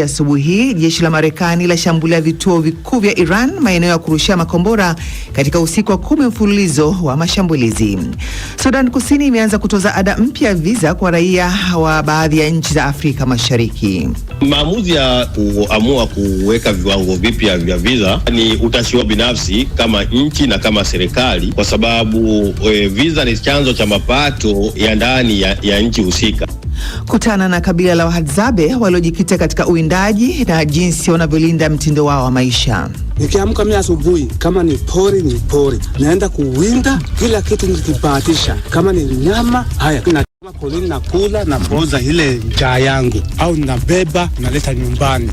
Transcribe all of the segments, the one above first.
Asubuhi hii jeshi la Marekani la shambulia vituo vikuu vya Iran, maeneo ya kurushia makombora katika usiku wa 10 mfululizo wa mashambulizi. Sudan Kusini imeanza kutoza ada mpya ya visa kwa raia wa baadhi ya nchi za Afrika Mashariki. Maamuzi ya kuamua kuweka viwango vipya vya visa ni utashi wa binafsi kama nchi na kama serikali, kwa sababu visa ni chanzo cha mapato ya ndani ya nchi husika. Kutana na kabila la Wahadzabe waliojikita katika uwindaji na jinsi wanavyolinda mtindo wao wa maisha. Nikiamka mimi asubuhi, kama ni pori, naenda kuwinda kila kitu nikibahatisha. Kama ni nyama, haya na polini na kula na poza ile njaa yangu, au nabeba naleta nyumbani.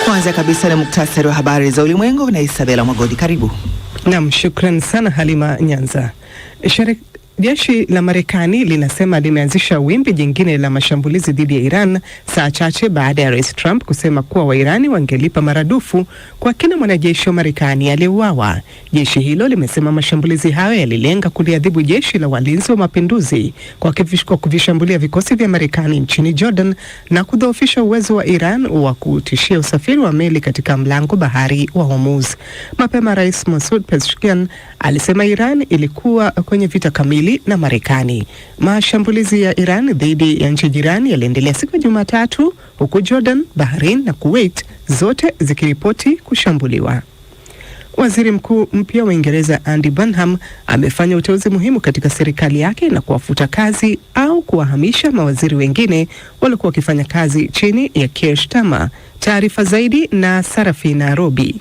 Kwanza kabisa ni muktasari wa habari za ulimwengu na Isabela Mwagodi, karibu. Naam, shukran sana Halima Nyanza. Jeshi la Marekani linasema limeanzisha wimbi jingine la mashambulizi dhidi ya Iran saa chache baada ya Rais Trump kusema kuwa Wairani wangelipa maradufu kwa kila mwanajeshi wa Marekani aliyeuawa. Jeshi hilo limesema mashambulizi hayo yalilenga kuliadhibu jeshi la walinzi wa mapinduzi kwa kuvishambulia vikosi vya Marekani nchini Jordan na kudhoofisha uwezo wa Iran wa kutishia usafiri wa meli katika mlango bahari wa Hormuz. Mapema Rais Masoud Pezeshkian alisema Iran ilikuwa kwenye vita kamili na Marekani. Mashambulizi ya Iran dhidi ya nchi jirani yaliendelea siku ya Jumatatu, huku Jordan, Bahrain na Kuwait zote zikiripoti kushambuliwa. Waziri Mkuu mpya wa Uingereza Andy Burnham amefanya uteuzi muhimu katika serikali yake na kuwafuta kazi au kuwahamisha mawaziri wengine waliokuwa wakifanya kazi chini ya Keir Starmer. Taarifa zaidi na Sarafina Robi.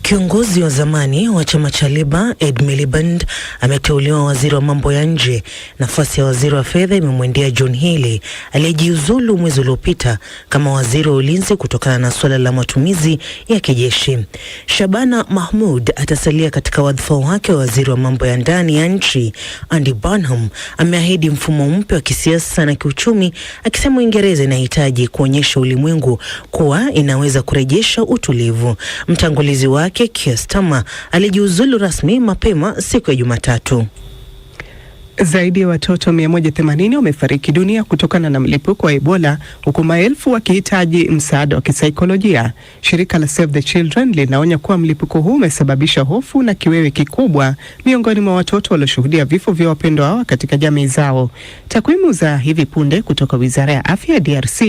Kiongozi wa zamani wa chama cha Labour Ed Miliband ameteuliwa waziri wa mambo ya nje. Nafasi ya waziri wa fedha imemwendea John Healey aliyejiuzulu mwezi uliopita kama waziri wa ulinzi kutokana na suala la matumizi ya kijeshi. Shabana Mahmood atasalia katika wadhifa wake wa waziri wa mambo ya ndani ya nchi. Andy Burnham ameahidi mfumo mpya wa kisiasa na kiuchumi, akisema Uingereza inahitaji kuonyesha ulimwengu kuwa inaweza kurejesha utulivu. Mtangulizi wake Keir Starmer alijiuzulu rasmi mapema siku ya Jumatatu. Zaidi ya watoto 180 wamefariki dunia kutokana na mlipuko wa Ebola, huku maelfu wakihitaji msaada wa kisaikolojia. Shirika la Save the Children linaonya kuwa mlipuko huu umesababisha hofu na kiwewe kikubwa miongoni mwa watoto walioshuhudia vifo vya wapendwa wao katika jamii zao. Takwimu za hivi punde kutoka Wizara ya Afya ya DRC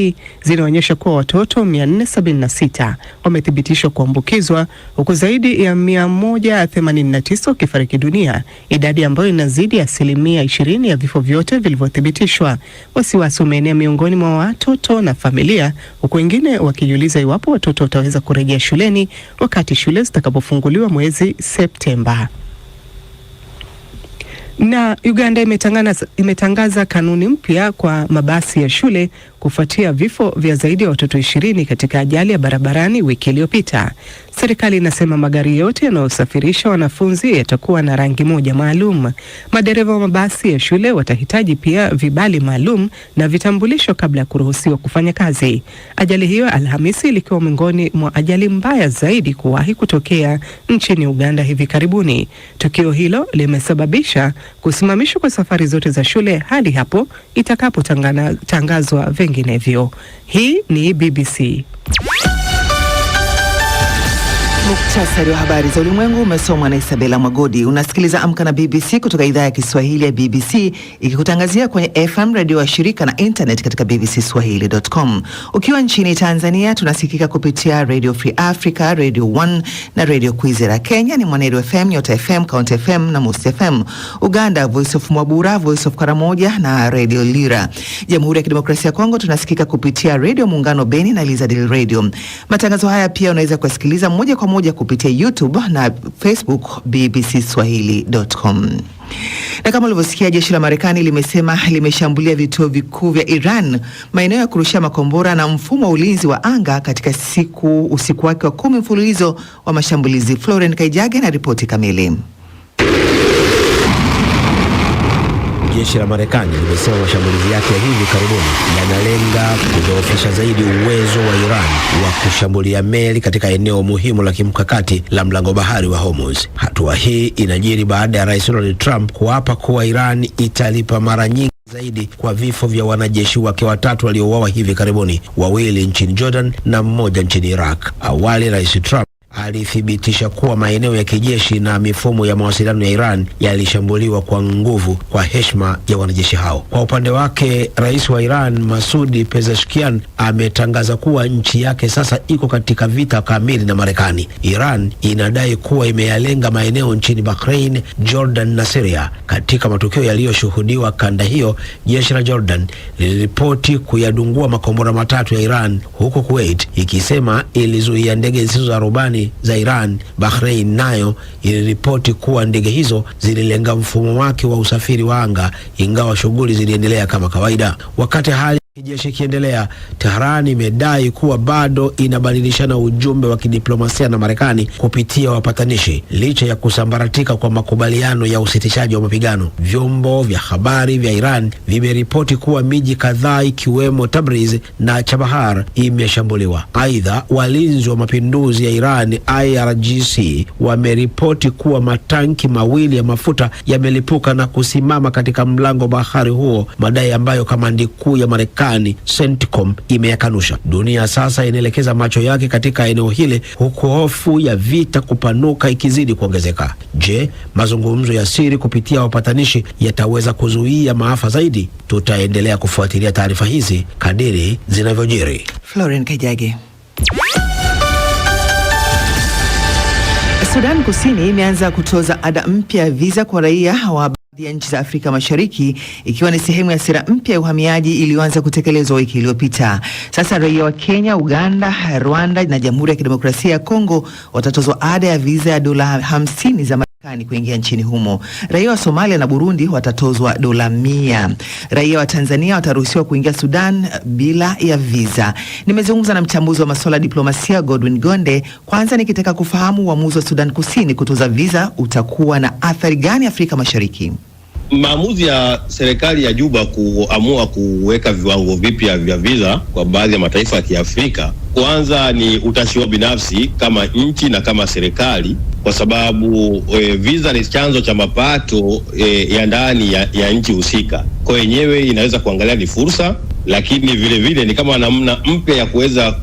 zinaonyesha kuwa watoto 476 wamethibitishwa kuambukizwa, huku zaidi ya 189 wakifariki dunia, idadi ambayo inazidi asilimia 20 ya vifo vyote vilivyothibitishwa. Wasiwasi umeenea miongoni mwa watoto na familia, huku wengine wakijiuliza iwapo watoto wataweza kurejea shuleni wakati shule zitakapofunguliwa mwezi Septemba. Na Uganda imetangaza kanuni mpya kwa mabasi ya shule kufuatia vifo vya zaidi ya watoto 20 katika ajali ya barabarani wiki iliyopita. Serikali inasema magari yote yanayosafirisha wanafunzi yatakuwa na rangi moja maalum. Madereva wa mabasi ya shule watahitaji pia vibali maalum na vitambulisho kabla ya kuruhusiwa kufanya kazi. Ajali hiyo Alhamisi ilikuwa miongoni mwa ajali mbaya zaidi kuwahi kutokea nchini Uganda hivi karibuni. Tukio hilo limesababisha kusimamishwa kwa safari zote za shule hadi hapo itakapotangazwa vinginevyo. Hii ni BBC. Muktasari wa habari za ulimwengu umesomwa na Isabela Mwagodi. Unasikiliza Amka na BBC kutoka idhaa ya Kiswahili ya BBC, ikikutangazia kwenye FM radio wa shirika na internet katika bbcswahili.com. Ukiwa nchini Tanzania tunasikika kupitia Radio Free Africa, Radio 1 na Radio Kwizera. Kenya ni Mwanedu FM, Nyota FM, Count FM na Must FM. Uganda Voice of Mwabura, Voice of Karamoja na Radio Lira. Jamhuri ya Kidemokrasia ya Kongo tunasikika kupitia Radio Muungano Beni na Elizadil Radio. Matangazo haya pia unaweza kusikiliza moja kwa moja kupitia YouTube na Facebook bbcswahili.com. Na kama ulivyosikia, jeshi la Marekani limesema limeshambulia vituo vikuu vya Iran, maeneo ya kurushia makombora na mfumo wa ulinzi wa anga katika usiku wake wa 10 mfululizo wa mashambulizi. Florence Kaijage na ripoti kamili. Jeshi la Marekani limesema mashambulizi yake ya hivi karibuni yanalenga kudhoofisha zaidi uwezo wa Iran wa kushambulia meli katika eneo muhimu la kimkakati la mlango bahari wa Hormuz. Hatua hii inajiri baada ya Rais Donald Trump kuapa kuwa Iran italipa mara nyingi zaidi kwa vifo vya wanajeshi wake watatu waliouawa hivi karibuni, 2 nchini Jordan na 1 nchini Iraq. Awali Rais Trump alithibitisha kuwa maeneo ya kijeshi na mifumo ya mawasiliano ya Iran yalishambuliwa kwa nguvu kwa heshima ya wanajeshi hao. Kwa upande wake, Rais wa Iran Masoud Pezeshkian ametangaza kuwa nchi yake sasa iko katika vita kamili na Marekani. Iran inadai kuwa imeyalenga maeneo nchini Bahrain, Jordan na Syria. Katika matukio yaliyoshuhudiwa kanda hiyo, jeshi la Jordan liliripoti kuyadungua makombora matatu ya Iran, huku Kuwait ikisema ilizuia ndege zisizo za rubani za Iran. Bahrain nayo iliripoti kuwa ndege hizo zililenga mfumo wake wa usafiri wa anga, ingawa shughuli ziliendelea kama kawaida. Wakati hali kijeshi ikiendelea, Tehran imedai kuwa bado inabadilishana ujumbe wa kidiplomasia na Marekani kupitia wapatanishi, licha ya kusambaratika kwa makubaliano ya usitishaji wa mapigano. Vyombo vya habari vya Iran vimeripoti kuwa miji kadhaa ikiwemo Tabriz na Chabahar imeshambuliwa. Aidha, walinzi wa mapinduzi ya Iran IRGC wameripoti kuwa matanki mawili ya mafuta yamelipuka na kusimama katika mlango bahari huo, madai ambayo kamandi kuu ya Marekani CENTCOM imeyakanusha. Dunia sasa inaelekeza macho yake katika eneo hili, huku hofu ya vita kupanuka ikizidi kuongezeka. Je, mazungumzo ya siri kupitia wapatanishi yataweza kuzuia maafa zaidi? Tutaendelea kufuatilia taarifa hizi kadiri zinavyojiri. Florence Kajage. Sudan Kusini imeanza kutoza ada mpya ya visa kwa raia wa baadhi ya nchi za Afrika Mashariki, ikiwa ni sehemu ya sera mpya ya uhamiaji iliyoanza kutekelezwa wiki iliyopita. Sasa raia wa Kenya, Uganda, Rwanda na Jamhuri ya Kidemokrasia ya Kongo watatozwa ada ya visa ya $50 za Marekani kuingia nchini humo. Raia wa Somalia na Burundi watatozwa $100. Raia wa Tanzania wataruhusiwa kuingia Sudan bila ya visa. Nimezungumza na mchambuzi wa masuala ya diplomasia Godwin Gonde, kwanza nikitaka kufahamu uamuzi wa Sudan Kusini kutoza visa utakuwa na athari gani Afrika Mashariki. Maamuzi ya serikali ya Juba kuamua kuweka viwango vipya vya visa kwa baadhi ya mataifa ya Kiafrika, kwanza ni utashi wao binafsi kama nchi na kama serikali, kwa sababu visa ni chanzo cha mapato ya ndani ya nchi husika. Kwa yenyewe inaweza kuangalia ni fursa, lakini vile vile ni kama namna mpya ya kuweza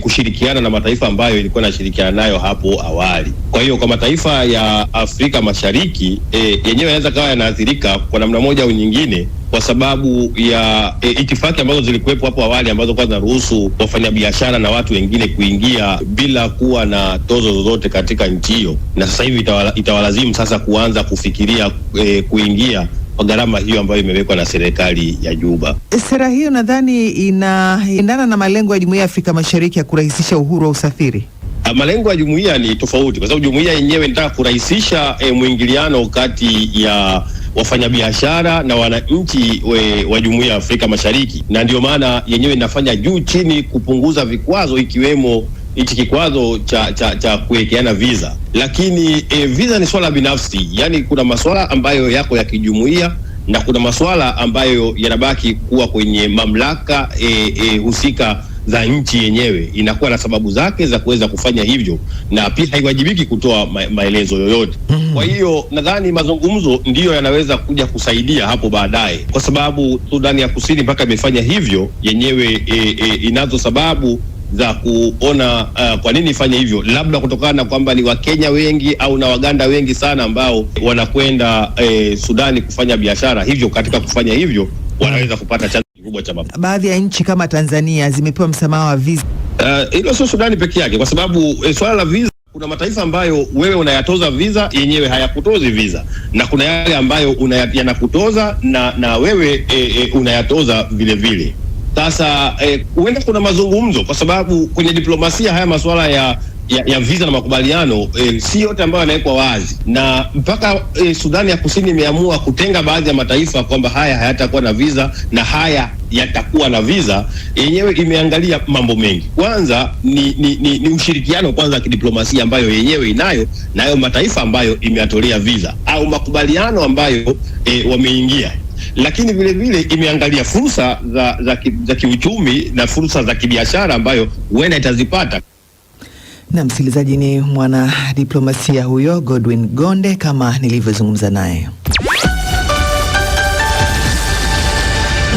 kushirikiana na mataifa ambayo ilikuwa inashirikiana nayo hapo awali. Kwa hiyo kwa mataifa ya Afrika Mashariki yenyewe yanaweza kawa yanaathirika kwa namna moja au nyingine, kwa sababu ya itifaki ambazo zilikuwepo hapo awali ambazo kwa zinaruhusu wafanyabiashara na watu wengine kuingia bila kuwa na tozo zozote katika nchi hiyo, na sasa hivi itawalazimu sasa kuanza kufikiria kuingia kwa gharama hiyo ambayo imewekwa na serikali ya Juba. Sera hiyo nadhani inaendana na malengo ya Jumuiya ya Afrika Mashariki ya kurahisisha uhuru wa usafiri. Malengo ya jumuiya ni tofauti, kwa sababu jumuiya yenyewe inataka kurahisisha mwingiliano kati ya wafanyabiashara na wananchi wa Jumuiya ya Afrika Mashariki, na ndio maana yenyewe inafanya juu chini kupunguza vikwazo, ikiwemo hichi kikwazo cha kuwekeana visa. Lakini visa ni swala binafsi, yani kuna masuala ambayo yako ya kijumuiya na kuna masuala ambayo yanabaki kuwa kwenye mamlaka husika za nchi yenyewe. Inakuwa na sababu zake za kuweza kufanya hivyo, na pia haiwajibiki kutoa maelezo yoyote. Kwa hiyo nadhani mazungumzo ndiyo yanaweza kuja kusaidia hapo baadaye, kwa sababu Sudani ya Kusini mpaka imefanya hivyo yenyewe inazo sababu za kuona kwa nini ifanye hivyo, labda kutokana na kwamba ni Wakenya wengi au na Waganda wengi sana ambao wanakwenda Sudani kufanya biashara, hivyo katika kufanya hivyo wanaweza kupata chanzo kikubwa cha mapato. Baadhi ya nchi kama Tanzania zimepewa msamaha wa visa. Hilo sio Sudani peke yake, kwa sababu swala la visa, kuna mataifa ambayo wewe unayatoza visa yenyewe hayakutozi visa, na kuna yale ambayo yanakutoza na wewe unayatoza vile vile. Sasa huenda kuna mazungumzo, kwa sababu kwenye diplomasia haya masuala ya visa na makubaliano si yote ambayo yanawekwa wazi, na mpaka Sudani ya Kusini imeamua kutenga baadhi ya mataifa kwamba haya hayatakuwa na visa na haya yatakuwa na visa. Yenyewe imeangalia mambo mengi. Kwanza ni ushirikiano kwanza kidiplomasia ambayo yenyewe inayo nayo mataifa ambayo imeyatolea visa, au makubaliano ambayo wameingia. lakini vile vile imeangalia fursa za kiuchumi na fursa za kibiashara ambayo huenda itazipata. Na msikilizaji, ni mwana diplomasia huyo Godwin Gonde kama nilivyozungumza naye.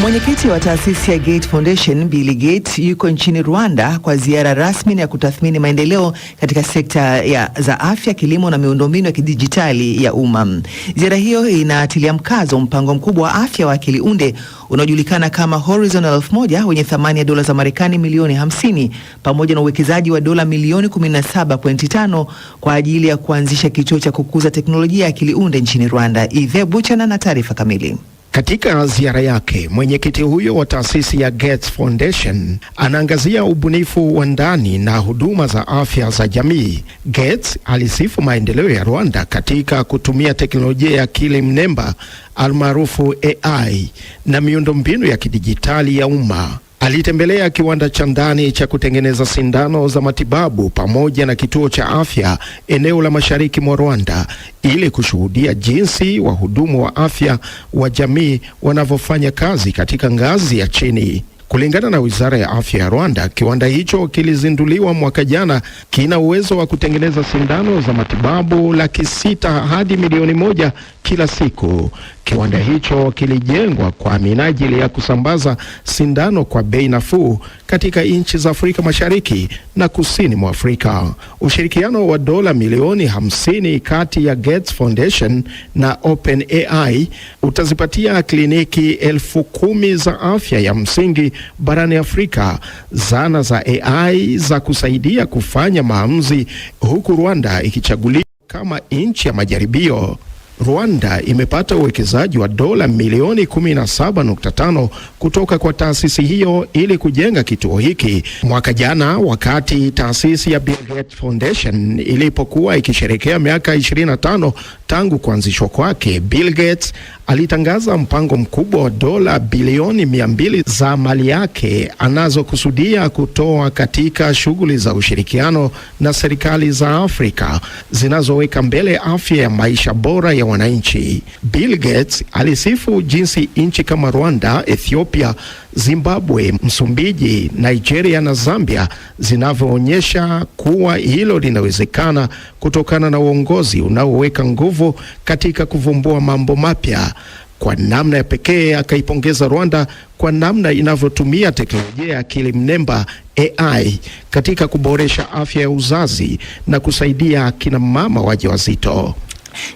Mwenyekiti wa taasisi ya Gates Foundation Bill Gates yuko nchini Rwanda kwa ziara rasmi ya kutathmini maendeleo katika sekta za afya, kilimo na miundombinu ya kidijitali ya umma. Ziara hiyo inatilia mkazo mpango mkubwa wa afya wa akili unde unaojulikana kama Horizon 1000 wenye thamani ya dola za Marekani milioni 50 pamoja na uwekezaji wa dola milioni 17.5 kwa ajili ya kuanzisha kituo cha kukuza teknolojia ya akili unde nchini Rwanda. Ive Buchana na taarifa kamili. Katika ziara yake, mwenyekiti huyo wa taasisi ya Gates Foundation anaangazia ubunifu wa ndani na huduma za afya za jamii. Gates alisifu maendeleo ya Rwanda katika kutumia teknolojia ya akili mnemba almaarufu AI na miundombinu ya kidijitali ya umma. Alitembelea kiwanda cha ndani cha kutengeneza sindano za matibabu pamoja na kituo cha afya eneo la mashariki mwa Rwanda ili kushuhudia jinsi wahudumu wa afya wa jamii wanavyofanya kazi katika ngazi ya chini. Kulingana na Wizara ya Afya ya Rwanda, kiwanda hicho kilizinduliwa mwaka jana, kina uwezo wa kutengeneza sindano za matibabu 600,000 hadi milioni 1 kila siku. Kiwanda hicho kilijengwa kwa minajili ya kusambaza sindano kwa bei nafuu katika nchi za Afrika Mashariki na Kusini mwa Afrika. Ushirikiano wa dola milioni 50 kati ya Gates Foundation na OpenAI utazipatia kliniki 10,000 za afya ya msingi barani Afrika zana za AI za kusaidia kufanya maamuzi, huku Rwanda ikichaguliwa kama nchi ya majaribio. Rwanda imepata uwekezaji wa dola milioni 17.5 kutoka kwa taasisi hiyo ili kujenga kituo hiki. Mwaka jana, wakati taasisi ya Bill Gates Foundation ilipokuwa ikisherehekea miaka 25 tangu kuanzishwa kwake, Bill Gates alitangaza mpango mkubwa wa dola bilioni 200 za mali yake anazokusudia kutoa katika shughuli za ushirikiano na serikali za Afrika zinazoweka mbele afya ya maisha bora ya wananchi. Bill Gates alisifu jinsi nchi kama Rwanda, Ethiopia, Zimbabwe, Msumbiji, Nigeria na Zambia zinavyoonyesha kuwa hilo linawezekana kutokana na uongozi unaoweka nguvu katika kuvumbua mambo mapya. Kwa namna ya pekee akaipongeza Rwanda kwa namna inavyotumia teknolojia ya akili mnemba AI katika kuboresha afya ya uzazi na kusaidia kina mama wajawazito.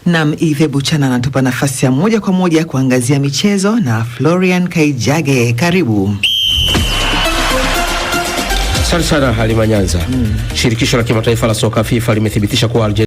Nam Ive Buchana anatupa nafasi ya moja kwa moja kuangazia michezo na Florian Kaijage. Karibu. Asante sana Halima Nyanza. Shirikisho la kimataifa la soka FIFA limethibitisha kuwa